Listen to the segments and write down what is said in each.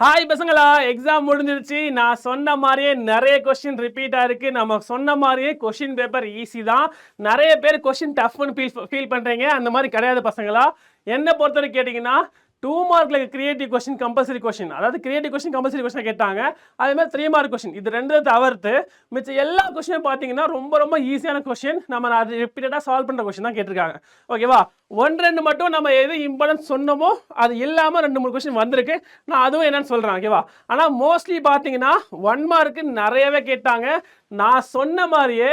Hi பசங்களா, exam முடிஞ்சிருச்சு. நான் சொன்ன மாதிரியே நிறைய கொஸ்டின் ரிப்பீட் ஆயிருக்கு. நம்ம சொன்ன மாதிரியே கொஸ்டின் பேப்பர் ஈஸி தான். நிறைய பேர் கொஸ்டின் டஃப்னு ஃபீல் பண்ணுறீங்க. அந்த மாதிரி கிடையாது பசங்களா. என்ன பொறுத்தவரை கேட்டிங்கன்னா 2 மார்க்ல கிரியேட்டிவ் கொஸ்டின் கம்பல்சரி கொஸ்டின், அதாவது கிரியேட்டிவ் கொஸ்டின் கம்பல்சரி கொஸ்டின் கேட்டாங்க. அதே மாதிரி 3 மார்க் கொஸ்டின், இது ரெண்டு தவிர்த்து மிச்சம் எல்லா கொஸ்டினும் பார்த்தீங்கன்னா ரொம்ப ரொம்ப ஈஸியான கொஸ்டின். நம்ம அது ரிப்பீட்டடாக சால்வ் பண்ணுற கொஸ்டின் தான் கேட்டிருக்காங்க. ஓகேவா, 1-2 மட்டும் நம்ம எது இம்பார்ட்டன்ஸ் சொன்னமோ அது இல்லாமல் 2-3 கொஸ்டின் வந்திருக்கு. நான் அதுவும் என்னன்னு சொல்கிறேன். ஓகேவா, ஆனால் மோஸ்ட்லி பார்த்தீங்கன்னா 1 மார்க்கு நிறையவே கேட்டாங்க. நான் சொன்ன மாதிரியே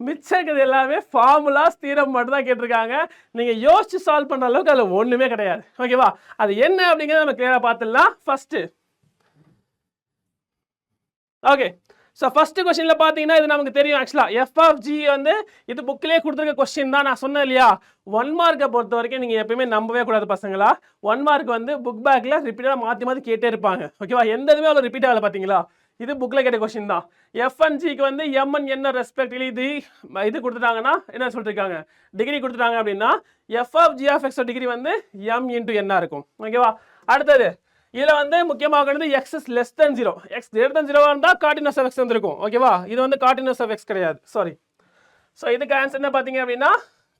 மிச்சம் இருக்கிறது எல்லாமே ஃபார்முலாஸ் தீரம் மட்டும் தான் கேட்டிருக்காங்க. நீங்கள் யோசிச்சு சால்வ் பண்ணுற அளவுக்கு அதில் ஒன்றுமே கிடையாது. ஓகேவா, அது என்ன அப்படிங்கிறத நம்ம கிளியராக பார்த்துடலாம். ஃபர்ஸ்ட் ஓகே, ஸோ ஃபர்ஸ்ட் கொஸ்டினில் பார்த்தீங்கன்னா இது நமக்கு தெரியும். ஆக்சுவலாக எஃப் ஆஃப் ஜி வந்து இது புக்கிலே கொடுத்துருக்க கொஸ்டின் தான். நான் சொன்னேன் இல்லையா, 1 மார்க்கை பொறுத்த வரைக்கும் நீங்கள் எப்பயுமே நம்பவே கூடாது பசங்களா. 1 மார்க் வந்து புக் பேக்கில் ரிப்பீட்டாக மாற்றி மாற்றி கேட்டே இருப்பாங்க. ஓகேவா, எந்த இதுவுமே அவ்வளோ ரிப்பீட் ஆகலை. பார்த்தீங்களா, இது புக்கில் கேட்ட கொஸ்டின் தான். எஃப் அண்ட் ஜிக்கு வந்து எம் அண்ட் என்ன ரெஸ்பெக்ட்லி இது கொடுத்துட்டாங்கன்னா என்ன சொல்லியிருக்காங்க, டிகிரி கொடுத்துட்டாங்க அப்படின்னா F of G of X degree வந்து எம் இன்ட்டு என்ன இருக்கும். ஓகேவா, அடுத்தது இதில் வந்து முக்கியமாக X is less than 0, X greater than 0 இருந்தால் கார்டினஸ் ஆஃப் எக்ஸ் வந்துருக்கும். ஓகேவா, இது வந்து கார்டினஸ் ஆஃப் எக்ஸ் கிடையாது, சாரி. ஸோ இதுக்கு ஆன்சர் என்ன பார்த்தீங்க அப்படின்னா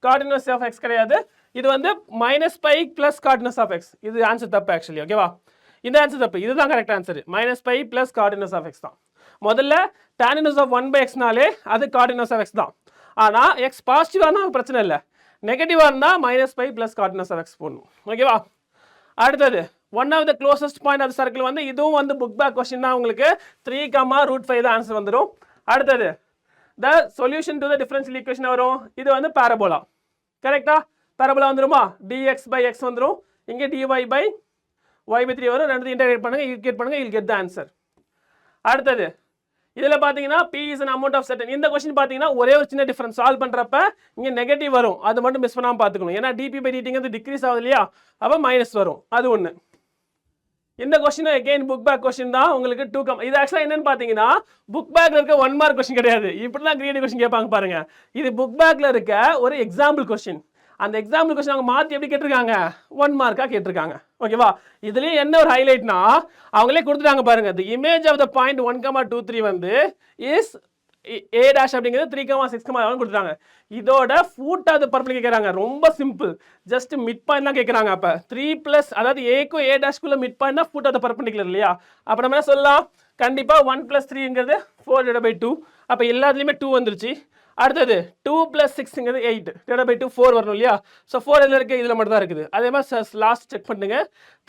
கார்டினஸ் ஆஃப் எக்ஸ் கிடையாது. இது வந்து minus pi plus cot inverse of X. இது ஆன்சர் தப்பு ஆக்சுவலி. ஓகேவா, இந்த ஆன்சர் தப்பு, இதுதான் correct answer. Minus pi plus cot inverse of X தான். முதல்ல tan inverse ஆஃப் 1/x அது கார்டினஸ் ஆஃப் எக்ஸ் தான். ஆனால் எக்ஸ் பாசிட்டிவானா பிரச்சனை இல்லை, நெகட்டிவாக இருந்தால் minus pi plus cot inverse of X போடணும். ஓகேவா, அடுத்தது one of the closest point of circle வந்து இதுவும் வந்து புக் பேக் கொஸ்டின் தான். உங்களுக்கு 3, தான் ஆன்சர் வந்துடும். அடுத்தது the solution to the differential equation வரும். இது வந்து பாரபோலா. கரெக்டா, பாரபோலா வந்துருமா, dx by x வந்துடும். இங்கே dy by y/3 வரும். ரெண்டு இன்டகிரேட் பண்ணுங்க, ஈக்குவேட் பண்ணுங்க, you'll get the answer. அடுத்தது இதில் பார்த்தீங்கன்னா p is an amount of certain. இந்த கொஸ்டின் பார்த்தீங்கன்னா ஒரே ஒரு சின்ன டிஃபரன்ஸ் சால்வ் பண்ணுறப்ப இங்கே நெகட்டிவ் வரும். அது மட்டும் மிஸ் பண்ணாமல் பார்த்துக்கணும். ஏன்னா dp/dt டிக்ரீஸ் ஆகுது இல்லையா, அப்போ மைனஸ் வரும். அது ஒன்று. இந்த question again book back question தான். உங்களுக்கு 2 இது ஆக்சுவலாக என்னன்னு பார்த்தீங்கன்னா புக் பேக்ல இருக்க 1 மார்க் கொஸ்டின் கிடையாது. இப்படி தான் கிரியேட்டிவ் கொஸ்டின் கேட்பாங்க பாருங்க. இது புக் பேக்ல இருக்க ஒரு எக்ஸாம்பிள் கொஸ்டின். அந்த எக்ஸாம்பிள் கொஸ்டின் அவங்க மாற்றி எப்படி கேட்டிருக்காங்க, 1 மார்க்காக கேட்டிருக்காங்க. ஓகேவா, இதுலேயே என்ன ஒரு ஹைலைட்னா அவங்களே கொடுத்துட்டாங்க பாருங்க. The image of the point 1,23 வந்து இஸ் a dash அப்படிங்கிறது 3,6,7 கொடுத்துட்டாங்க. இதோட ஃபுட் ஆஃப் த பர்பிள் கேட்குறாங்க. ரொம்ப சிம்பிள், ஜஸ்ட் மிட் பாயிண்ட் தான் கேட்குறாங்க. அப்போ 3+ அதாவது ஏக்கும் a dash மிட் பாயிண்ட் தான் ஃபுட் ஆஃப் த பர்பெண்டிகுலர் இல்லையா. அப்போ நம்ம என்ன சொல்லலாம், கண்டிப்பாக 1 + 3ங்கிறது 4/2. அப்போ எல்லாத்துலேயுமே 2 வந்துருச்சு. அடுத்தது 2 + 6ங்கிறது 8/2 4 வரணும் இல்லையா. ஸோ 4 இதில் இருக்குது, இதில் மட்டும் தான் இருக்குது. அதே மாதிரி லாஸ்ட் செக் பண்ணுங்க,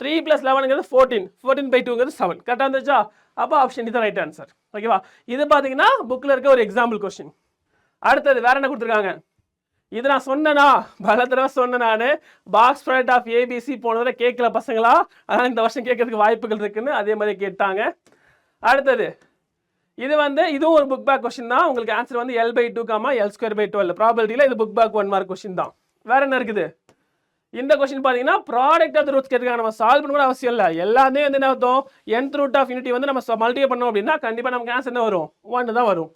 3 + 11ங்கிறது 14, 14/2ங்கிறது 7. கரெக்டாக இருந்துச்சா. அப்போ ஆப்ஷன் இது ரைட் ஆன்சர். ஓகேவா, இது பார்த்தீங்கன்னா புக்கில் இருக்க ஒரு எக்ஸாம்பிள் கொஸ்டின். அடுத்தது வேற என்ன கொடுத்துருக்காங்க, இது நான் சொன்னேனா பல தடவை சொன்னேன். நான் பாக்ஸ் ப்ராடக்ட் ஆஃப் ஏபிசி போன தடவை கேட்கல பசங்களா, அதனால் இந்த வருஷம் கேட்கறதுக்கு வாய்ப்புகள் இருக்குன்னு அதே மாதிரி கேட்டாங்க. அடுத்தது இது வந்து இதுவும் ஒரு புக் பேக் கொஸ்டின் தான். உங்களுக்கு ஆன்சர் வந்து L/2, L²/12 ப்ராபபிலிட்டியில். இது புக் பேக் 1 மார்க் கொஸ்டின் தான். வேற என்ன இருக்குது, இந்த கொஸ்டின் பார்த்தீங்கன்னா ப்ராடக்ட் ஆஃப் த ரூட்ஸ் கேட்டிருக்காங்க. நம்ம சால்வ் பண்ண கூட அவசியம் இல்லை. எல்லாமே வந்து என்ன அர்த்தம், nth ரூட் ஆஃப் யூனிட்டி வந்து நம்ம மல்டிப்ளை பண்ணோம் அப்படின்னா கண்டிப்பாக நமக்கு ஆன்சர் என்ன வரும், 1 தான் வரும்.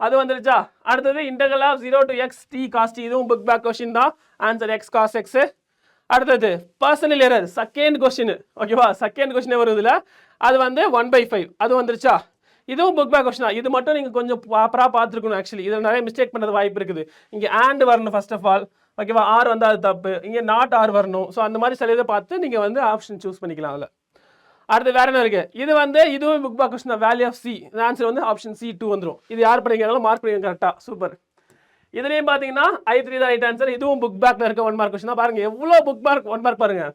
அது வந்துருச்சா. அடுத்தது integral of 0 to x t cos t, இதுவும் புக் பேக் கொஸ்டின் தான். Answer x cos x. அடுத்தது பர்சனல் எரர் செகண்ட் கொஸ்டின். ஓகேவா, செகண்ட் கொஸ்டின் வருதுல அது வந்து 1/5, அது வந்துருச்சா. இதுவும் புக் பேக் கொஸ்டின் தான். இது மட்டும் நீங்கள் கொஞ்சம் ப்ராப்பராக பார்த்துருக்கணும். ஆக்சுவலி இதில் நிறைய மிஸ்டேக் பண்ணுறது வாய்ப்பு இருக்குது. இங்கே and வரணும் ஃபர்ஸ்ட் ஆஃப் ஆல். ஓகேவா, ஆர் வந்து அது தப்பு, இங்கே நாட் ஆர் வரணும். ஸோ அந்த மாதிரி சில இதை பார்த்து நீங்கள் வந்து ஆப்ஷன் சூஸ் பண்ணிக்கலாம் அதில். அடுத்து வேற என்ன இருக்குது, இது வந்து இதுவும் புக் பேக் கொஸ்டின் தான். வேல்யூ ஆஃப் சி, இந்த ஆன்சர் வந்து ஆப்ஷன் C2 வந்துடும். இது யார் படிக்கிறாங்களோ மார்க் பண்ணிங்க கரெக்டாக, சூப்பர். இதுலேயும் பார்த்தீங்கன்னா I3 தான் ரைட் ஆன்சர். இதுவும் புக் பேக்கில் இருக்க 1 மார்க் கொஸ்டின் தான். பாருங்க எவ்வளோ புக் மார்க் 1 மார்க் பாருங்க.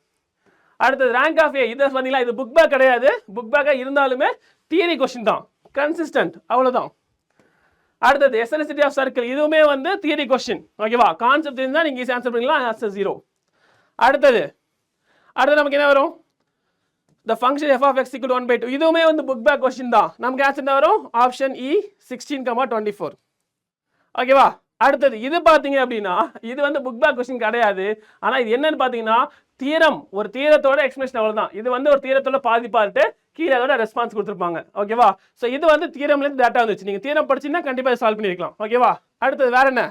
அடுத்தது ரேங்க் ஆஃப் ஏ, இதை பார்த்தீங்களா, இது புக் பேக் கிடையாது. புக் பேக்காக இருந்தாலுமே தியரி கொஸ்டின் தான், கன்சிஸ்டன்ட், அவ்வளோதான். அடுத்தது எசனிசிட்டி ஆஃப் சர்க்கிள், இதுவுமே வந்து தியரி கொஸ்டின். ஓகேவா, கான்செப்ட் இருந்தால் நீங்கள் ஈஸி ஆன்சர் பண்ணிக்கலாம், ஆன்சர் 0. அடுத்தது நமக்கு என்ன வரும், the function f of x = 1/2, இதுவுமே வந்து புக் பேக் கொஸ்டின் தான். நமக்கு ஆன்சர் என்ன வரும், ஆப்ஷன் E 16,24. ஓகேவா, அடுத்தது இது பார்த்தீங்க அப்படின்னா இது வந்து புக் பேக் கொஸ்டின் கிடையாது. ஆனால் இது என்னன்னு பார்த்தீங்கன்னா தியரம், ஒரு தியரத்தோட எக்ஸ்பிளேஷன் அவ்வளோதான். இது வந்து ஒரு தியரத்தோட பாதி பார்ட்டு, கீழே அதோட ரெஸ்பான்ஸ் கொடுத்துருப்பாங்க. ஓகேவா, ஸோ இது வந்து தியரம்லேருந்து டேட்டா வந்துச்சு. நீங்கள் தியரம் படிச்சீங்கன்னா கண்டிப்பாக சால்வ் பண்ணிருக்கலாம். ஓகேவா, அடுத்தது வேற என்ன,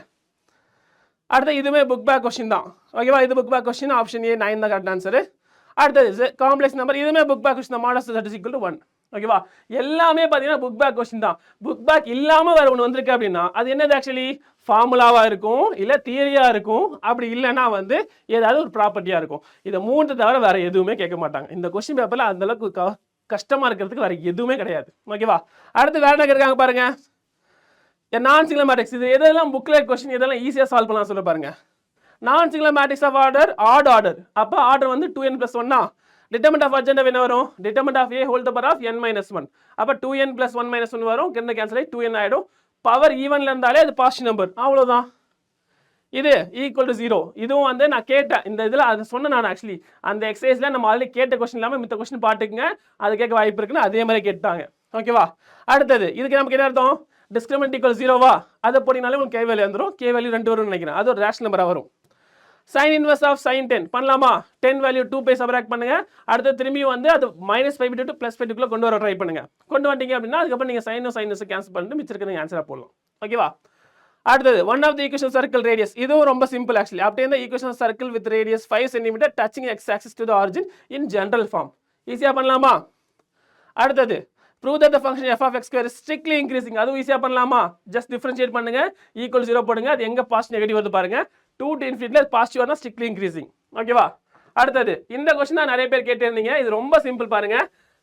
அடுத்து இதுவுமே புக் பேக் கொஸ்டின் தான். ஓகேவா, இது book back question, option A 9 தான் கரெக்ட் ஆன்சர். அடுத்தது காம்ப்ளெக்ஸ் நம்பர், இதுவுமே புக் பேக் கொஸ்டின் தான். Mod of z = 1. ஓகேவா? எல்லாமே பார்த்தீங்கன்னா புக் பேக் கொஸ்டின் தான். புக் பேக் இல்லாமல் வேற ஒன்று வந்திருக்கு அப்படின்னா அது என்னது ஆக்சுவலி ஃபார்முலாவா இருக்கும், இல்லை தியரியா இருக்கும், அப்படி இல்லைன்னா வந்து ஏதாவது ஒரு ப்ராப்பர்ட்டியா இருக்கும். இதை மூன்று தவிர வேற எதுவுமே கேட்க மாட்டாங்க. இந்த கொஸ்டின் பேப்பர்ல அந்த அளவுக்கு கஷ்டமா இருக்கிறதுக்கு வேற எதுவுமே கிடையாது. ஓகேவா? அடுத்து வேற என்ன இருக்காங்க பாருங்க, நான் சிங்குலர் மேட்ரிக்ஸ். இது எதெல்லாம் புக்லெட் கொஸ்டின், இதெல்லாம் ஈஸியாக சால்வ் பண்ணலாம் சொல்ல பாருங்க. நான் singular matrix of order odd order, அப்போ ஆர்டர் வந்து 2n+1. டிட்டர்மினன்ட் ஆஃப் அட்ஜென்ட் என்ன வரும்? Determinant of a whole power of n - 1. அப்போ 2n+1 - 1 வரும், கிட்ட கேன்சல் ஆகி 2n ஆயிடும். பவர் ஈவன்ல இருந்தாலே அது பாசிட்டிவ் நம்பர், அவ்வளவுதான். இது ஈக்குவல் டு 0. இதுவும் வந்து நான் கேட்டேன் இந்த இதில், அதை சொன்னேன் நான் ஆக்சுவலி அந்த எக்ஸசைஸ்ல நம்ம ஆல்ரெடி கேட்ட கொஸ்டின் இல்லாமல் மித்த கொஸ்டின் பாட்டுக்குங்க, அது கேட்க வாய்ப்பு இருக்குன்னு அதே மாதிரி கேட்டாங்க. ஓகேவா? அடுத்தது இதுக்கு நமக்கு என்ன அர்த்தம்? டிஸ்கிரிமினன்ட் ஈக்குவல் 0வா, அதை போட்டினாலே உங்களுக்கு கே வேல்யூ வந்துடும். கே வேல்யூ 2 வரும்னு நினைக்கிறேன், அது ஒரு ரேஷனல் நம்பராக வரும். sin inverse ஆஃப் sin 10 பண்ணலாமா? 10 வேல்யூ 2π சப்ராக்ட் பண்ணுங்க. அடுத்து திரும்பியும் வந்து அது -5/2 to +5 கொண்டு வர ட்ரை பண்ணுங்க. கொண்டு வந்துட்டீங்க அப்படின்னா அதுக்கப்புறம் நீங்க sin கேன்சல் பண்ணிட்டு மிச்சம் இருக்கிற ஆன்சரா போடலாம். ஓகேவா? அடுத்தது one of the equation circle radius, இதுவும் ரொம்ப சிம்பிள் ஆக்சுவலி. அப்படியே இந்த equation circle with radius 5 cm touching x axis to the origin in general form. ஈஸியா பண்ணலாமா? அடுத்தது prove that the function f of x square is strictly increasing, அதுவும் ஈஸியா பண்ணலாமா? ஜஸ்ட் டிஃபரன்ஷியேட் பண்ணுங்க, ஈக்குவல் 0 போடுங்க, அது எங்க பாசிட்டிவ் நெகட்டிவ் வருது பாருங்க. 2 to infinity பாசிட்டிவ் வரனா strictly increasing. ஓகேவா? அடுத்தது இந்த क्वेश्चन தான் நிறைய பேர் கேட்டிருந்தீங்க, இது ரொம்ப சிம்பிள் பாருங்க.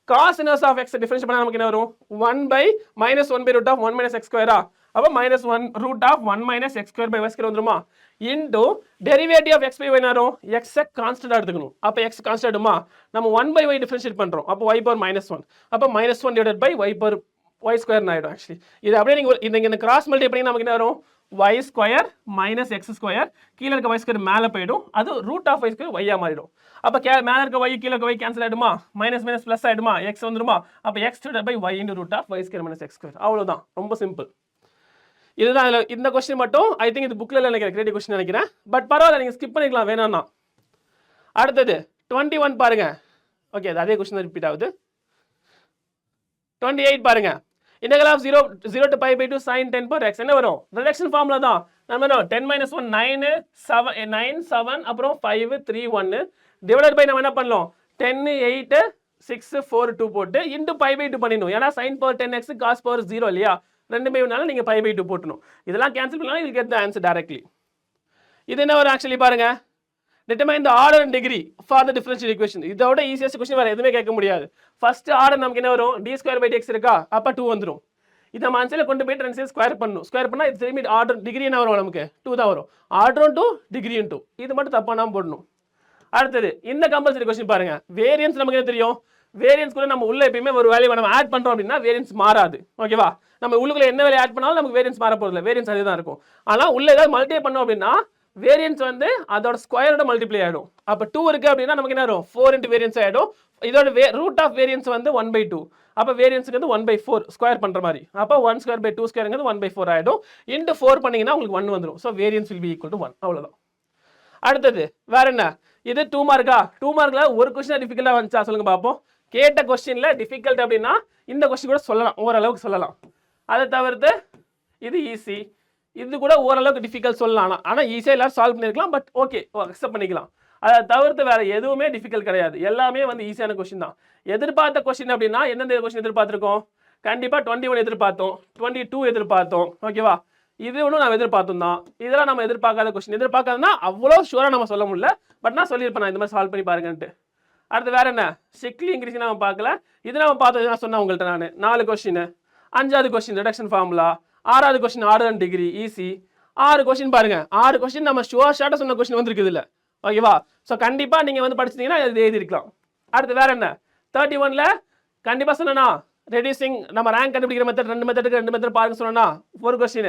cos inverse of x differentiate பண்ணா நமக்கு என்ன வரும்? 1/-1/√1 - x square. அப்ப -1√(1 - x square by y square வந்துருமா? Into derivative of x by y என்ன வரும்? x கான்ஸ்டன்டா எடுத்துக்கணும். அப்ப x கான்ஸ்டன்ட்மா, நம்ம 1/y டிஃபரன்ஷியேட் பண்றோம். அப்ப y பவர் -1, அப்ப -1 divided by y power y square ஆயிடும் ஆக்சுவலி. இது அப்படியே நீங்க இந்த கிராஸ் மல்டிப்ளை பண்ணி நமக்கு என்ன வரும்? y ஸ்கொயர் - x ஸ்கொயர், கீழ இருக்க y ஸ்கொயர் மேல போய்டும், அது √(y ஸ்கொயர் y ஆ மாறிடும். அப்ப மேல இருக்க y கீழ இருக்க y கேன்சல் ஆயிடுமா? மைனஸ் பிளஸ் ஆயிடுமா? x வந்துருமா? அப்ப x divided by y into √(y square - x square. அவ்வளவுதான், ரொம்ப சிம்பிள். இதுதான் இந்த क्वेश्चन மட்டும் ஐ திங்க் இது புக்ல நினைக்கிறேன், கிரியேட்டிவ் क्वेश्चन நினைக்கிறேன். பட் பரவாயில்லை, நீங்க ஸ்கிப் பண்ணிக்கலாம் வேணாம்னா. அடுத்தது 21 பாருங்க. ஓகே, அதே क्वेश्चन ரிப்பீட் ஆகுது. 28 பாருங்க. integral of 0 to π/2 sin 10 per x என்ன வரும்? ரிடக்ஷன் ஃபார்முலா தான். நம்ம 10 - 1 9 7 அப்புறம் 5 3 1 டிவைடட் பை நம்ம என்ன பண்ணலாம்? 10 8 6 4 2 போட்டு இன்டு π/2 பண்ணிடணும். ஏன்னா sin power 10x cos power 0 இல்லையா? ரெண்டுமே வேணாலும் நீங்க π/2 போட்டணும். இதெல்லாம் கேன்சல் பண்ணலாம், you get the answer directly. இது என்ன வரும் ஆக்சுவலி பாருங்க, determine the order and degree for the differential equation. இதோட ஈஸியஸ்ட் क्वेश्चन வேற எதுவுமே கேட்க முடியாது. ஃபர்ஸ்ட் ஆர்டர் நமக்கு என்ன வரும்? d2/dx இருக்கா? அப்ப 2 வந்துரும். இத நம்ம ஆன்சர்ல கொண்டு போய் ரெண்டு சைடு ஸ்கொயர் பண்ணனும். ஸ்கொயர் பண்ணா இது திரும்பி ஆர்டர் டிகிரி என்ன வரும்? நமக்கு 2 தான் வரும். Order 2 degree 2. இது மட்டும் தப்பா நாம போடணும். அடுத்தது இந்த கம்பல்சரி क्वेश्चन பாருங்க. வேரியன்ஸ் நமக்கு என்ன தெரியும்? வேரியன்ஸ் கூட நம்ம உள்ள எப்பயுமே ஒரு வேல்யூ நம்ம ஆட் பண்றோம் அப்படின்னா வேரியன்ஸ் மாறாது. ஓகேவா? நம்ம உள்ளுக்குள்ள என்ன வேல்யூ ஆட் பண்ணாலும் நமக்கு வேரியன்ஸ் மாற போறது இல்ல, வேரியன்ஸ் அதே தான் இருக்கும். ஆனா உள்ள ஏதாவது மல்டிப்ளை பண்ணோம் அப்படின்னா வேரியன்ஸ் வந்து அதோட ஸ்கொயரோட மல்டிப்ளை ஆயிடும். அப்ப 2 இருக்கு அப்படின்னா நமக்கு என்ன வரும்? 4 into வேரியன்ஸ் ஆயிடும். இதோட ரூட் ஆஃப் வேரியன்ஸ் வந்து 1/2. அப்ப வேரியன்ஸ்க்கு வந்து 1/4 ஸ்கொயர் பண்ற மாதிரி. அப்ப 1/2 ஸ்கொயர்ங்கிறது 1/4 ஆயிடும். இன்டு 4 பண்ணீங்கன்னா உங்களுக்கு 1 வந்துரும். So variance will be equal to 1. அவ்வளவுதான். அடுத்தது வேற என்ன? இது 2 மார்க்கா? 2 மார்க்ல ஒரு क्वेश्चन டிஃபிகல்ட்டா வந்துச்சா சொல்லுங்க பாப்போம். கேட்ட क्वेश्चनல டிஃபிகல்ட் அப்படினா இந்த क्वेश्चन கூட சொல்லலாம், ஓரளவுக்கு சொல்லலாம். அதை தவிர்த்து இது ஈஸி, இது கூட ஓரளவுக்கு டிஃபிகல்ட் சொல்லலாம். ஆனா ஈஸியா எல்லாரும் சால்வ் பண்ணிருக்கலாம். பட் ஓகே, அக்செப்ட் பண்ணிக்கலாம். அதை தவிர்த்து வேற எதுவுமே டிஃபிகல்ட் கிடையாது. எல்லாமே வந்து ஈஸியான क्वेश्चन தான். எதிர்பார்த்த क्वेश्चन அப்படின்னா எந்தெந்த क्वेश्चन எதிர்பார்த்திருக்கோம்? கண்டிப்பா 21 எதிர்பார்த்தோம், 22 எதிர்பார்த்தோம். ஓகேவா? இது ஒன்றும் நம்ம எதிர்பார்த்தோம் தான். இதெல்லாம் நம்ம எதிர்பார்க்காத क्वेश्चन. எதிர்பார்க்காதனா அவ்வளோ ஷூரா நம்ம சொல்ல முடியல. பட் நான் சொல்லியிருப்பேன் இந்த மாதிரி சால்வ் பண்ணி பாருங்கன்ட்டு. அடுத்து வேற என்ன? ஸ்ட்ரிக்ட்லி இன்க்ரீஸ் நம்ம பார்க்கல. இது நம்ம பார்த்தது நான் சொன்னேன் உங்கள்கிட்ட நான் 4 क्वेश्चन. 5வது क्वेश्चन ரிடக்ஷன் ஃபார்முலா, 6வது question order and degree easy. 6 question பாருங்க. 6 क्वेश्चन நம்ம ஷுவர் ஷார்ட்டா சொன்ன क्वेश्चन வந்திருக்குது இல்ல. ஓகேவா? சோ கண்டிப்பா நீங்க வந்து படிச்சீங்கன்னா இது எழுதி இருக்கலாம். அடுத்து வேற என்ன? 31ல கண்டிப்பா சொன்னேனா ரெடியூசிங் நம்ம ரேங்க் கண்டுபிடிக்கிற மெத்தட், ரெண்டு மெத்தட் பாருங்க சொன்னேனா ஒரு क्वेश्चन.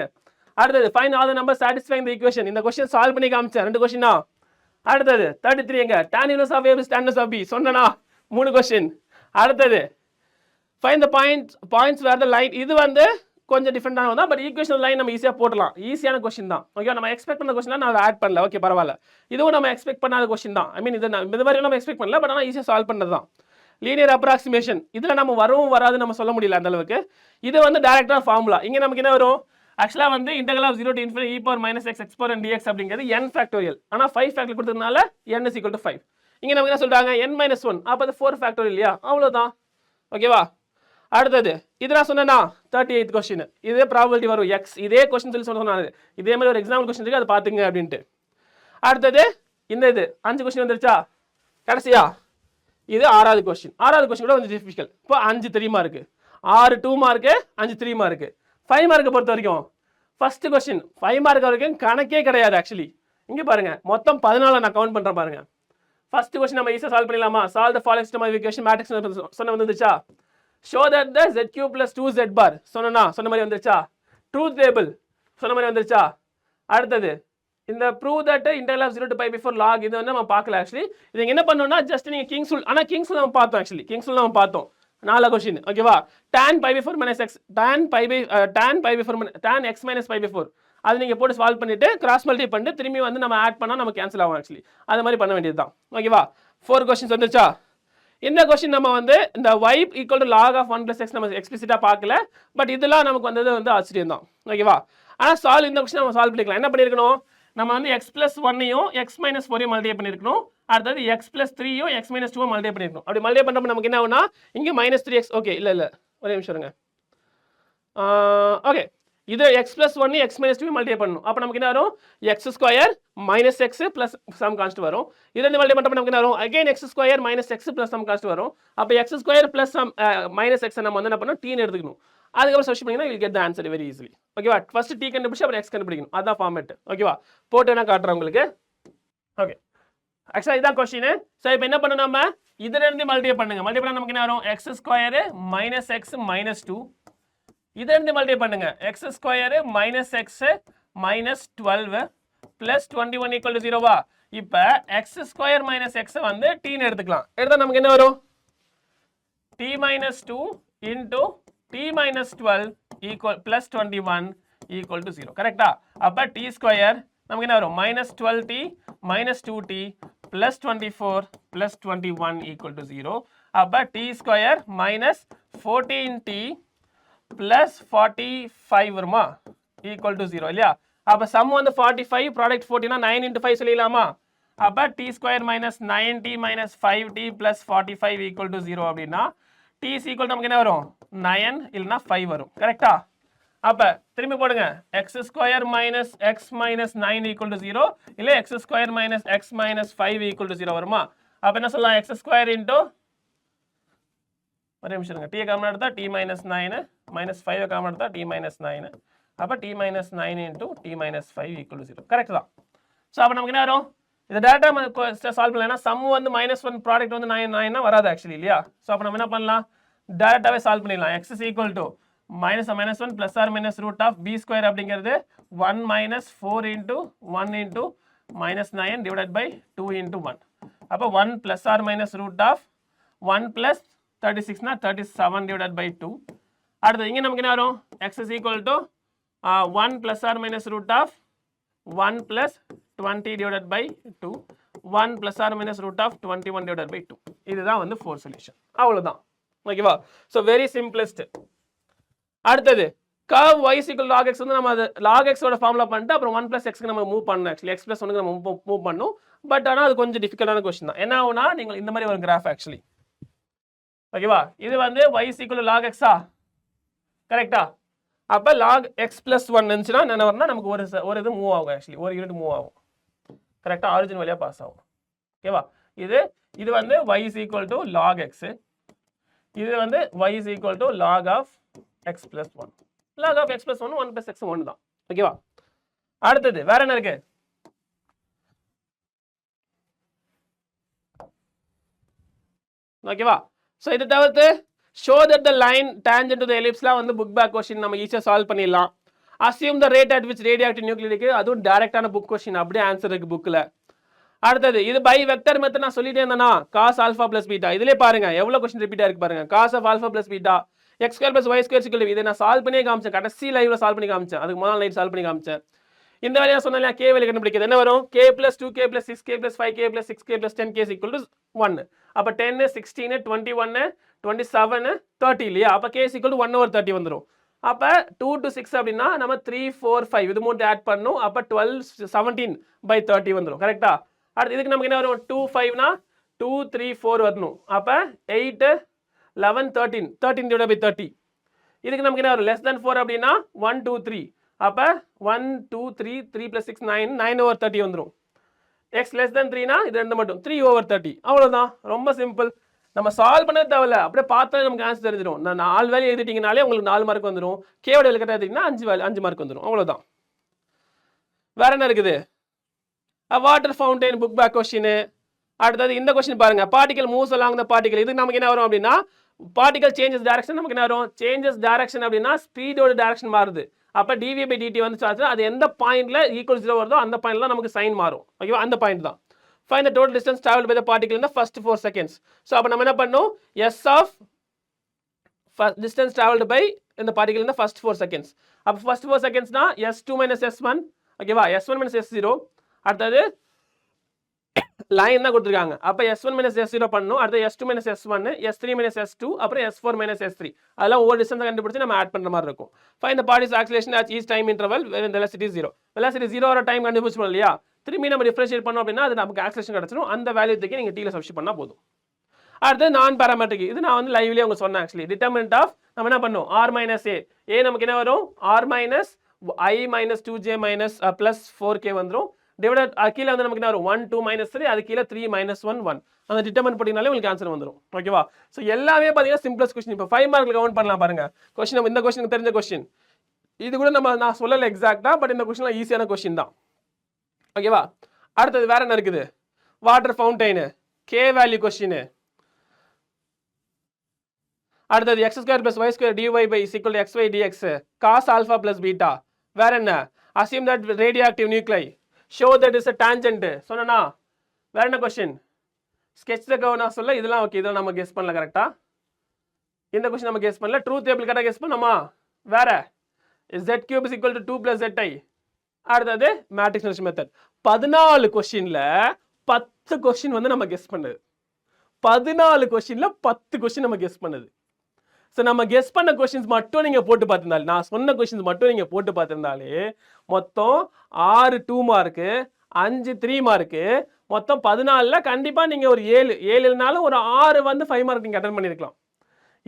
அடுத்தது find all the number satisfying the equation. இந்த क्वेश्चन சால்வ் பண்ணி காமிச்சேன், 2 क्वेश्चन. அடுத்தது 33 எங்க? tan inverse of a is tan inverse of b சொன்னேனா 3 क्वेश्चन. அடுத்தது find the points where the line, இது வந்து கொஞ்சம் டிஃபரெண்டான தான். பட் ஈக்குவேஷன் லைன் நம்ம ஈஸியா போடலாம். ஈஸியான क्वेश्चन தான். ஓகே, நம்ம எக்ஸ்பெக்ட் பண்ண क्वेश्चन நான் ஆட் பண்ணல. ஓகே, பரவாயில்ல. இதுவும் நம்ம எக்ஸ்பெக்ட் பண்ணாத क्वेश्चन தான். ஐ மீன் இது மாதிரி நம்ம எக்ஸ்பெக்ட் பண்ணல. பட் ஆனா ஈஸியா சால்வ் பண்ணது தான். லீனியர் அப்ராக்சிமேஷன், இதுல நம்ம வரவும் வராது நம்ம சொல்ல முடியல அந்த அளவுக்கு. இது வந்து டைரக்டா ஃபார்முலா. இங்க நமக்கு என்ன வரும்? ஆக்சுவலா வந்து integral of 0 to infinity e power minus x x power n dx அப்படிங்கிறது n ஃபேக்டோரியல். ஆனா 5 ஃபேக்டர் கொடுத்ததுனால n is equal to 5. இங்கே நமக்கு என்ன சொல்கிறாங்க n-1 அப்போ அது 4 ஃபேக்டோரியல் இல்லையா, அவ்வளோதான். ஓகேவா. அடுத்தது இது நான் சொன்னேன்னா 38th கொஸ்டின், இதே ப்ராபபிலிட்டி வரும் எக்ஸ், இதே கொஸ்டின் சொல்லி சொன்னேன், இதே மாதிரி ஒரு எக்ஸாம்பிள் கொஸ்டின் இருக்குது, அதை பார்த்துங்க அப்படின்ட்டு. அடுத்தது இந்த இது 5 கொஸ்டின் வந்துருச்சா, கடைசியா இது 6வது கொஸ்டின். 6வது கொஸ்டின் கூட கொஞ்சம் டிஃபிகல்ட். இப்போ 5 3 மார்க்கு, 6 2 மார்க்கு, 5 3 மார்க்கு. 5 மார்க்கை பொறுத்த வரைக்கும் ஃபர்ஸ்ட் கொஸ்டின் 5 மார்க் வரைக்கும் கணக்கே கிடையாது ஆக்சுவலி. இங்கே பாருங்க மொத்தம் 14 நான் கவுண்ட் பண்ணுறேன் பாருங்க. ஃபர்ஸ்ட் கொஸ்டின் நம்ம ஈஸியாக சால்வ் பண்ணிடலாமா, solve the following system of equation matrix சொன்ன வந்துச்சா. Show that the ZQ plus 2Z bar சொன்ன மாதிரி வந்துருச்சா. ட்ரூத் டேபிள் சொன்ன மாதிரி வந்துருச்சா. அடுத்தது இந்த prove that interval of 0 to pi before log, இது வந்து நம்ம பார்க்கல ஆக்சுவலி. இது என்ன பண்ணோம்னா ஜஸ்ட் நீங்கள் கிங்ஸ் ரூல், ஆனால் கிங்ஸ் ரூல் நம்ம பார்த்தோம் ஆக்சுவலி, கிங்ஸ் ரூல் நம்ம பார்த்தோம். 4 கொஸ்டின் ஓகேவா. tan pi before minus x, tan x minus pi before, அது நீங்கள் போட்டு சால்வ் பண்ணிட்டு கிராஸ் மல்டிப்ளை பண்ணிட்டு திரும்பி வந்து நம்ம ஆட் பண்ணால் நம்ம கேன்சல் ஆகும் ஆக்சுவலி. அது மாதிரி பண்ண வேண்டியது தான் ஓகேவா. 4 கொஸ்டின்ஸ் வந்துருச்சா. இந்த கொஸ்டின் நம்ம வந்து இந்த y equal to log of 1 plus x நம்ம எக்ஸ்பிளிசிட்டாக பார்க்கல, பட் இதெல்லாம் நமக்கு வந்தது வந்து ஆச்சரியம் தான் ஓகேவா. ஆனால் சால்வ் இந்த கொஸ்டின் நம்ம சால்வ் பண்ணிக்கலாம். என்ன பண்ணியிருக்கணும், நம்ம வந்து x plus 1ஐயும் x minus 4ஐயும் மல்டிப்ளை பண்ணியிருக்கணும். அடுத்தது x plus 3ஐயும் x minus 2ஐயும் மல்டிப்ளை பண்ணியிருக்கணும். அப்படி மல்டிப்ளை பண்ணுறப்ப நமக்கு என்ன ஆகுனா இங்கே -3x, ஓகே இல்லை ஒரே நிமிஷம் இருங்க. ஓகே, இது x plus 1 x minus 2 multiply பண்ணணும். அப்போ நமக்கு என்ன வரும், x square minus X plus some const வரும். இது ரெண்டு மல்டிப்ளை பண்ணுறப்ப நமக்கு என்ன வரும், again x square minus X plus some const வரும். அப்போ x square plus some minus X நம்ம வந்து என்ன பண்ணணும், டீன்னு எடுத்துக்கணும். அதுக்கப்புறம் சப்ஸ்டிட் பண்ணிங்கன்னா will get the answer very easily ஓகேவா. ஃபர்ஸ்ட் டி கண்டுபிடிச்சு அப்புறம் எக்ஸ் கண்டுபிடிக்கணும், அதுதான் ஃபார்மேட் ஓகேவா. போட்டு என்ன காட்டுறேன் உங்களுக்கு. ஓகே, ஆக்சுவலாக இதான் கொஸ்டின். ஸோ இப்போ என்ன பண்ணணும், நம்ம இது ரெண்டு மல்டிப்ளை பண்ணுங்க. மல்டிப்ளை பண்ணால் நமக்கு என்ன வரும், X square minus X minus 2, இது ரெண்டு மல்டிப்ளை பண்ணுங்க. X square minus X minus 12 plus 21 equal to 0வா. இப்போ எக்ஸ் ஸ்கொயர் மைனஸ் எக்ஸை வந்து டீன்னு எடுத்துக்கலாம். எடுத்தால் நமக்கு என்ன வரும், T minus 2 into T minus 12 equal plus 21 equal to 0 கரெக்டா. அப்போ டி ஸ்கொயர் நமக்கு என்ன வரும், minus 12t minus 2t plus 24 plus 21 equal to 0. அப்போ T square minus 14t plus 45 வருமா, ஈக்குவல் டு 0 இல்லையா. அப்போ சம் வந்து 45, ப்ராடக்ட் 14, 9 into 5 சொல்லிடலாமா. அப்போ T square minus 9t minus 5t plus 45 equal to 0 அப்படின்னா t is equal நமக்கு என்ன வரும், 9 இல்லைனா 5 வரும் கரெக்டா. அப்போ திரும்பி போடுங்க, X square minus X minus 9 equal to 0 இல்லை X square minus X minus 5 equal to 0 வருமா. அப்போ என்ன சொல்லலாம், எக்ஸ் ஸ்கொயர் இன்டூ ஒரே நிமிஷம் இருங்க, டீ காமன் எடுத்தால் டி மைனஸ் 9 மைனஸ் 5 காமன் எடுத்தால் டி மைனஸ் 9. அப்போ T minus 9 into T minus 5 equal to 0 correct தான். ஸோ அப்போ நமக்கு என்ன வரும், இதை டேரெக்டாக சால்வ் பண்ணலாம். சம் வந்து -1 ப்ராடக்ட் வந்து 9 வராது ஆக்சுவலி இல்லையா. ஸோ அப்போ நம்ம என்ன பண்ணலாம், டேரெக்டாகவே சால்வ் பண்ணிடலாம். X is equal to -1 plus or minus root of B square அப்படிங்கிறது 1 minus 4 into 1 into minus 9 divided by 2 into 1. அப்போ 1 plus or minus root of 1 plus 36னா 37 டிவைடட் பை 2. அடுத்து இங்கே நமக்கு என்ன வரும், X is equal to 1 plus or minus root of 1 plus 20 divided by 2, 1 plus or minus root of 21 divided by 2. இதுதான் வந்து 4 solution, அவ்வளவுதான் ஓகேவா. So very simplest. அடுத்தது curve y is equal to log x வந்து நம்ம அது log x ஓட formula பண்ணிட்டு அப்புறம் 1 plus x க்கு நம்ம மூவ் பண்ணணும். ஆக்சுவலி x plus 1க்கு நம்ம மூவ் பண்ணணும். பட் ஆனால் அது கொஞ்சம் டிஃபிகல்ட்டான கொஸ்டின் தான். என்ன ஆகுனா நீங்கள் இந்த மாதிரி ஒரு கிராஃப் ஆக்சுவலி ஓகேவா. இது வந்து y is equal to log x கரெக்டா. அப்போ log x plus 1 இருந்துச்சுன்னா என்ன வரும்னா நமக்கு ஒரு இது மூவ் ஆகும் ஆக்சுவலி, ஒரு யூனிட் மூவ் ஆகும் கரெக்டாக, ஆரிஜின் வழியாக பாஸ் ஆகும் ஓகேவா. இது வந்து y is equal to log x, இது வந்து y is equal to log of x plus 1. log of x plus 1 1 plus x 1 தான் ஓகேவா. அடுத்தது வேற என்ன இருக்கு, ஓகேவா. ஸோ இது தவிர்த்து show that the line tangent to the ellipse லாம் வந்து புக் பேக் கொஸ்டின் நம்ம ஈஸியாக சால்வ் பண்ணிடலாம். assume the rate at which radioactive nuclei இருக்கு, அதுவும் டைரக்டான புக் கொஸ்டின், அப்படியே ஆன்சர் இருக்கு புக்கில். அடுத்தது இது பை வெக்டர் மெத்தட் நான் சொல்லிட்டே இருந்தேன்னா cos alpha plus beta, இதுலேயே பாருங்க எவ்வளோ கொஸ்டின் ரிப்பீட்டாக இருக்கு பாருங்க. cos of alpha plus beta x square plus y square equal to, இதை நான் சால்வ் பண்ணியே காமிச்சேன், கடைசி லைவ்ல சால்வ் பண்ணி காமிச்சேன், அதுக்கு முதல் நைட் சால்வ் பண்ணி காமிச்சேன். இந்த வேலையாக சொன்னாலே கே வேலை கண்டுபிடிக்கிறது என்ன வரும், k plus 2k plus 6k plus 5k plus 6k plus 10k is equal to 1. அப்போ 10 16 21 27 30 இல்லையா. அப்போ k is equal to 1/30 வந்துடும். அப்போ 2 to 6 அப்படின்னா நம்ம 3 4 5 இது மூணு ஆட் பண்ணணும். அப்போ 12 17/30 வந்துடும் கரெக்டா. அடுத்து இதுக்கு நமக்கு என்ன வரும், 2 5னா 2 3 4 வரணும். அப்ப 8 11 13 13 divided by 30. இதுக்கு நமக்கு என்ன வரும் less than 4 அப்படின்னா 1 2 3. அப்ப 1 2 3 3 plus 6 9 9/30 வந்துரும். x less than 3 னா இது ரெண்டு மட்டும் 3/30. அவ்வளவுதான், ரொம்ப சிம்பிள். நம்ம சால்வ் பண்ண தேவையில்ல, அப்படியே பார்த்தாலே நமக்கு ஆன்சர் தெரிஞ்சிடும். நான் 4 வேல்யூ எழுதிட்டீங்கனாலே உங்களுக்கு 4 மார்க் வந்துடும். k ஓட வேல்யூ கரெக்டா எழுதிட்டீங்கன்னா 5 மார்க் வந்துடும். அவ்வளவுதான். வேற என்ன இருக்குது? Water fountain book back question. அடுத்தது இந்த கொஸ்டின் பாருங்க, particle moves along the particle. இதுக்கு நமக்கு என்ன வரும் அப்படின்னா பார்ட்டிகல் சேஞ்சஸ் டைரக்ஷன். நமக்கு என்ன வரும்? சேஞ்சஸ் டைரக்ஷன் அப்படின்னா ஸ்பீடோட டைரக்ஷன் மாறுது. அப்ப dv by dt வந்து அது எந்த பாயிண்ட்ல ஈக்குவல் 0 வருதோ அந்த பாயிண்ட்ல நமக்கு சைன் மாறும். ஓகேவா? அந்த பாயிண்ட் தான். Find the total distance travelled by the particle in the first 4 seconds. So அப்போ நம்ம என்ன பண்ணோம்? s of distance travelled by இந்த particle in the first 4 seconds. அப்போ ஃபர்ஸ்ட் 4 செகண்ட்ஸ்னா s2 minus s1. ஓகேவா? s1 minus s0. அடுத்தது லைன் தான் கொடுத்துருக்காங்க. அப்போ s1 minus s0 பண்ணணும். அடுத்து s2 minus s1, s3 minus s2, அப்புறம் s4 minus s3. அதெல்லாம் ஒவ்வொரு டிஸ்டன்ஸ் கண்டுபிடிச்சு நம்ம ஆட் பண்ற மாதிரி இருக்கும். Find the parties oscillation at each time interval when velocity is 0. velocity 0 வர டைம் கண்டுபிடிச்சோம் இல்லையா? திரும்பி நம்ம டிஃபரன்ஷியேட் பண்ணோம் அப்படின்னா அது நமக்கு ஆக்சிலேஷன் கிடைச்சிடும். அந்த வேல்யூ தூக்கி நீங்க t ல சப்ஸ்டிட் பண்ணா போதும். அடுத்து நான் பாராமெட்ரிக். இது நான் வந்து லைவ்லயே உங்களுக்கு சொன்னேன். ஆக்சுவலி டிட்டர்மினன்ட் ஆஃப் நம்ம என்ன பண்ணோம்? r minus a. a நமக்கு என்ன வரும்? r minus I minus 2j minus plus 4k வந்துரும். டிவைடட் கீழ வந்து நமக்கு என்ன வரும்? 1 2 minus 3, அது கீழ 3 minus 1 1. அந்த டிட்டர்மினன்ட் பண்ணினாலே உங்களுக்கு ஆன்சர் வந்துரும். ஓகேவா? சோ எல்லாமே பாத்தீங்கன்னா சிம்பிளஸ்ட் क्वेश्चन. இப்போ 5 மார்க்ல கவுண்ட் பண்ணலாம் பாருங்க. क्वेश्चन இந்த क्वेश्चन தெரிஞ்ச क्वेश्चन. இது கூட நான் சொல்லல எக்ஸாக்ட்டா, பட் இந்த क्वेश्चनலாம் ஈஸியான क्वेश्चन தான். ஓகேவா? அடுத்து வேற என்ன இருக்குது? Water fountain k value question. அடுத்து x² + y² dy by = xy dx cos alpha plus beta. வேற என்ன? assume that radioactive nuclei show that is a tangent. சொன்னனா? வேற என்ன क्वेश्चन? sketch the curve நான் சொல்ல. இதெல்லாம் ஓகே, இதெல்லாம் நம்ம கெஸ் பண்ணல கரெக்ட்டா. இந்த क्वेश्चन நம்ம கெஸ் பண்ணல. ட்ரூத் டேபிள் கரெக்ட்டா கெஸ் பண்ணோமா? வேற z³ = 2 + zi. அடுத்து மேட்ரிக்ஸ் ரிலேஷன் மெத்தட். 14 क्वेश्चनல 10 क्वेश्चन வந்து நம்ம கெஸ் பண்ணது. 14 क्वेश्चनல 10 क्वेश्चन நம்ம கெஸ் பண்ணது. சோ நம்ம கெஸ் பண்ண क्वेश्चंस மட்டும் நீங்க போட்டு பார்த்திருந்தாலே, நான் சொன்ன क्वेश्चंस மட்டும் நீங்க போட்டு பார்த்திருந்தாலே மொத்தம் 6 2 மார்க், 5 3 மார்க், மொத்தம் 14ல கண்டிப்பா நீங்க ஒரு 7 7னாலும் ஒரு 6 வந்து 5 மார்க் நீங்க அட்டெண்ட் பண்ணிருக்கலாம்.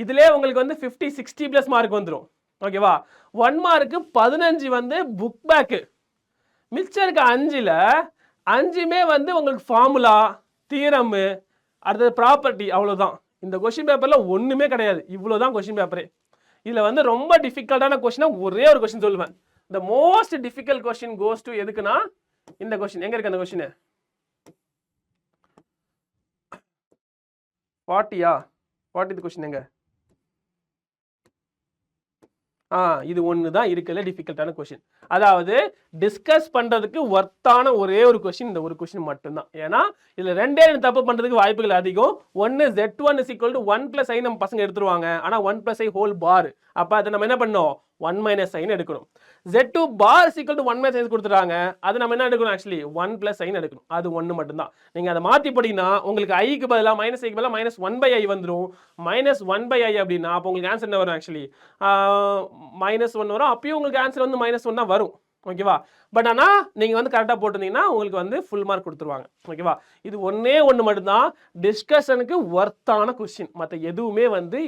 இதுலயே உங்களுக்கு வந்து 50 60 பிளஸ் மார்க் வந்துரும். ஓகேவா? 1 மார்க் 15 வந்து புக் பேக். மிச்சம் இருக்க 5ல 5மே வந்து உங்களுக்கு ஃபார்முலா, தியரம், அடுத்து ப்ராப்பர்ட்டி, அவ்வளவுதான். இந்த क्वेश्चन பேப்பர்ல ஒண்ணுமே கிடையாது. இவ்வளவுதான் क्वेश्चन பேப்பரே. இதுல வந்து ரொம்ப டிஃபிகல்ட்டான क्वेश्चन ஒரே ஒரு क्वेश्चन சொல்லுவேன். the most difficult question goes to எதுக்குனா இந்த क्वेश्चन. எங்க இருக்கு அந்த क्वेश्चन? 40யா? 40th क्वेश्चन எங்க? இது ஒன்று தான் இருக்கல டிஃபிகல்ட்டான क्वेश्चन. அதாவது டிஸ்கஸ் பண்றதுக்கு வர்த்தான ஒரே ஒரு क्वेश्चन இந்த ஒரு क्वेश्चन மட்டும் தான். ஏன்னா இதுல ரெண்டே தப்பு பண்றதுக்கு வாய்ப்புகள் அதிகம். ஒன்னு z1 = 1 + i நம்ம பசங்க எடுத்துருவாங்க. ஆனா 1 + i ஹோல் பார். அப்ப அதை நம்ம என்ன பண்ணோம்? 1 - i எடுக்கணும். z2 bar = 1 - i கொடுத்துறாங்க. அது நம்ம என்ன எடுக்கணும்? ஆக்சுவலி 1 + i எடுக்கணும். அது ஒன்னு மட்டும் தான். நீங்க அதை மாத்தி படினா உங்களுக்கு i க்கு பதிலா -i க்கு பதிலா -1/i வந்துரும். -1/i அப்படினா அப்ப உங்களுக்கு ஆன்சர் என்ன வரும்? ஆக்சுவலி -1 வரும். அப்பயும் உங்களுக்கு ஆன்சர் வந்து -1 தான் வரும். ஓகேவா? பட் ஆனா நீங்க வந்து கரெக்ட்டா போட்டுருந்தீங்கன்னா உங்களுக்கு வந்து ஃபுல் மார்க் கொடுத்துருவாங்க. ஓகேவா? இது ஒண்ணே ஒன்னு மட்டும் தான் டிஸ்கஷனுக்கு வர்த்தான क्वेश्चन. மத்த எதுவுமே வந்து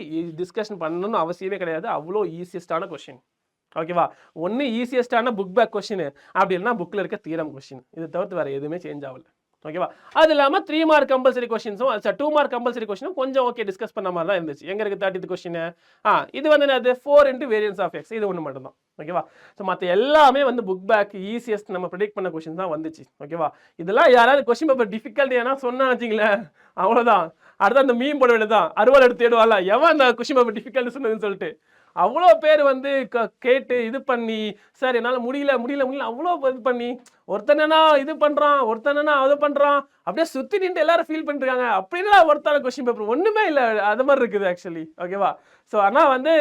டிஸ்கஷன் பண்ணணும்னு அவசியமே கிடையாது. அவ்வளோ ஈஸியஸ்டான क्वेश्चन. ஓகேவா? ஒன்னு ஈஸியஸ்டான புக் பேக் क्वेश्चन, அப்படி இல்லனா புக்ல இருக்க தியரம் क्वेश्चन. இது தவிர்த்து வேற எதுவுமே சேஞ்ச் ஆகல. ஓகேவா? அது இல்லாம 3 மார்க் கம்பல்சரி क्वेश्चंसும் 2 மார்க் கம்பல்சரி क्वेश्चனும் கொஞ்சம் ஓகே டிஸ்கஸ் பண்ண மாதிரி தான் இருந்துச்சு. எங்க இருக்கு 30th क्वेश्चन? இது வந்து என்னது? 4 × variance of x. இது ஒண்ணு மட்டும் தான். ஓகேவா? சோ மத்த எல்லாமே வந்து புக் பேக் ஈஸியஸ்ட் நம்ம predict பண்ண क्वेश्चंस தான் வந்துச்சு. ஓகேவா? இதெல்லாம் யாராவது क्वेश्चन பேப்பர் டிஃபிகல்ட் ஏனா சொன்னா வச்சீங்களே அவ்வளவுதான். அடுத்து அந்த மீம் போட வேண்டியதுதான். அறுவாள் எடுத்து தேடுவாளா எவன் அந்த क्वेश्चन பேப்பர் டிஃபிகல்ட் சொன்னதுன்னு சொல்லிட்டு. அவ்வளோ பேர் வந்து கேட்டு இது பண்ணி சார் என்னால முடியல அவ்வளோ இது பண்ணி ஒருத்தனா இது பண்றான், ஒருத்தனா அது பண்றான், அப்படியே சுத்தி நின்று எல்லாரும் ஃபீல் பண்ணிட்டு இருக்காங்க. அப்படின்னா ஒருத்தான क्वेश्चन பேப்பர் ஒண்ணுமே இல்ல. அது மாதிரி இருக்குது ஆக்சுவலி. ஓகேவா? ஸோ ஆனா வந்து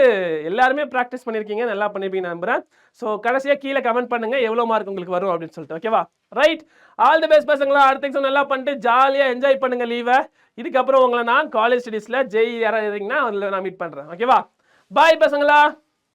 எல்லாருமே ப்ராக்டிஸ் பண்ணிருக்கீங்க, நல்லா பண்ணிருப்பீங்க நம்புறேன். ஸோ கடைசியா கீழே கமெண்ட் பண்ணுங்க எவ்வளவு மார்க் உங்களுக்கு வரும் அப்படின்னு சொல்லிட்டு. ஓகேவா? ரைட், ஆல் தி பெஸ்ட் பசங்களா. அடுத்த எக்ஸாம் நல்லா பண்ணிட்டு ஜாலியா என்ஜாய் பண்ணுங்க லீவை. இதுக்கப்புறம் உங்களை நான் காலேஜ் ஸ்டடீஸ்ல ஜெய் யாராவது இருந்தீங்கன்னா அதில் நான் மீட் பண்றேன். ஓகேவா? பாய் பசங்களா.